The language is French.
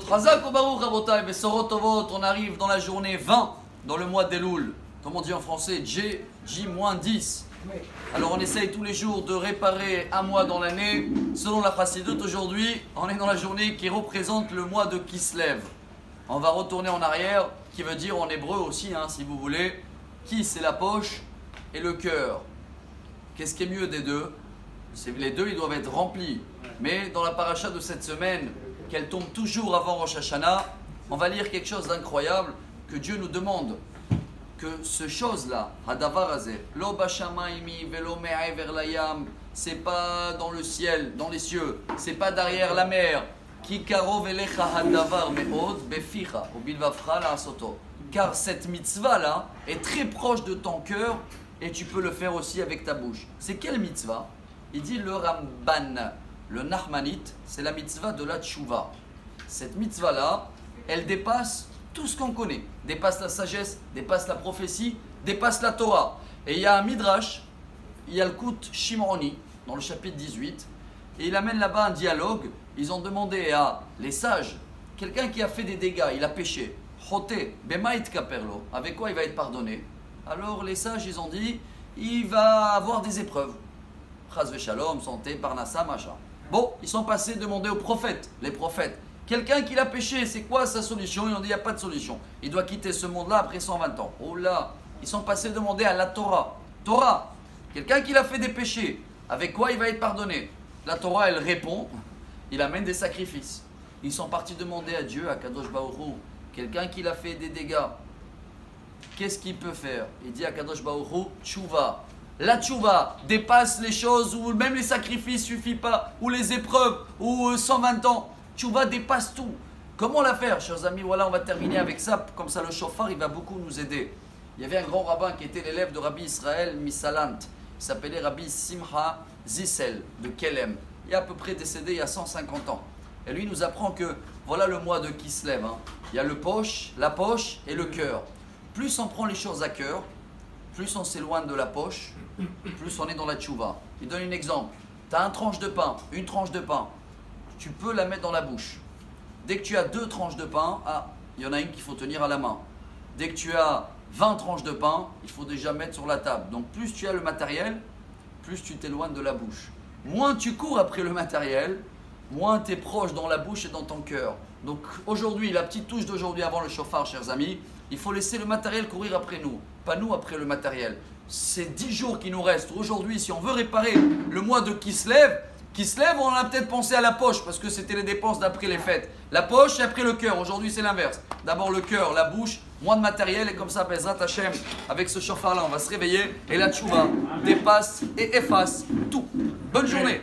Chazak ou Baruch Rabotai, Besorot Tovot, on arrive dans la journée 20, dans le mois d'Elul. Comme on dit en français, J-10. Alors on essaye tous les jours de réparer un mois dans l'année. Selon la Chassidut, aujourd'hui, on est dans la journée qui représente le mois de Kislev. On va retourner en arrière, qui veut dire en hébreu aussi, si vous voulez, qui c'est la poche et le cœur. Qu'est-ce qui est mieux des deux? Les deux, ils doivent être remplis. Mais dans la paracha de cette semaine, qu'elle tombe toujours avant Rosh Hashanah, on va lire quelque chose d'incroyable, que Dieu nous demande que ce chose-là, Hadavar Hazeh, Lo Bashamaimi Velo Me'aver Layam, c'est pas dans le ciel, dans les cieux, c'est pas derrière la mer. Ki karov elecha hadavar me'od beficha ubilvavcha la'asoto. Car cette mitzvah-là est très proche de ton cœur et tu peux le faire aussi avec ta bouche. C'est quelle mitzvah? Il dit le Ramban, le Nachmanite, c'est la mitzvah de la tchouva. Cette mitzvah-là, elle dépasse tout ce qu'on connaît. Dépasse la sagesse, dépasse la prophétie, dépasse la Torah. Et il y a un midrash, il y a le Kout Shimoni, dans le chapitre 18, et il amène là-bas un dialogue. Ils ont demandé à les sages, quelqu'un qui a fait des dégâts, il a péché, Choté, Bemait Kaperlo, avec quoi il va être pardonné? Alors les sages, ils ont dit, il va avoir des épreuves. Chaz Veshalom, santé, Parnassa, machin. Bon, ils sont passés demander aux prophètes, les prophètes. Quelqu'un qui l'a péché, c'est quoi sa solution? Ils ont dit, il n'y a pas de solution. Il doit quitter ce monde-là après 120 ans. Oh là, ils sont passés demander à la Torah. Torah, quelqu'un qui l'a fait des péchés, avec quoi il va être pardonné? La Torah, elle répond, il amène des sacrifices. Ils sont partis demander à Dieu, à Kadosh Baruch Hu, quelqu'un qui l'a fait des dégâts, qu'est-ce qu'il peut faire? Il dit à Kadosh Baruch Hu, tchouva. La tchouva dépasse les choses où même les sacrifices ne suffisent pas, ou les épreuves, ou 120 ans. Tchouva dépasse tout. Comment la faire, chers amis? Voilà, on va terminer avec ça. Comme ça, le shofar, il va beaucoup nous aider. Il y avait un grand rabbin qui était l'élève de Rabbi Israël Misalant. Il s'appelait Rabbi Simcha Zissel de Kelem. Il est à peu près décédé il y a 150 ans. Et lui nous apprend que voilà le mois de Kislev. Il y a la poche et le cœur. Plus on prend les choses à cœur, plus on s'éloigne de la poche, plus on est dans la tchouva. Il donne un exemple. Tu as une tranche de pain. Tu peux la mettre dans la bouche. Dès que tu as 2 tranches de pain, il y en a une qu'il faut tenir à la main. Dès que tu as 20 tranches de pain, il faut déjà mettre sur la table. Donc plus tu as le matériel, plus tu t'éloignes de la bouche. Moins tu cours après le matériel, moins tu es proche dans la bouche et dans ton cœur. Donc aujourd'hui, la petite touche d'aujourd'hui avant le chauffard, chers amis, il faut laisser le matériel courir après nous, pas nous après le matériel. C'est 10 jours qui nous restent. Aujourd'hui, si on veut réparer le mois de Kislev, on a peut-être pensé à la poche parce que c'était les dépenses d'après les fêtes. La poche et après le cœur. Aujourd'hui, c'est l'inverse. D'abord le cœur, la bouche, moins de matériel et comme ça, Bezrat Hashem, avec ce chauffard-là, on va se réveiller et la tchouva dépasse et efface tout. Bonne journée.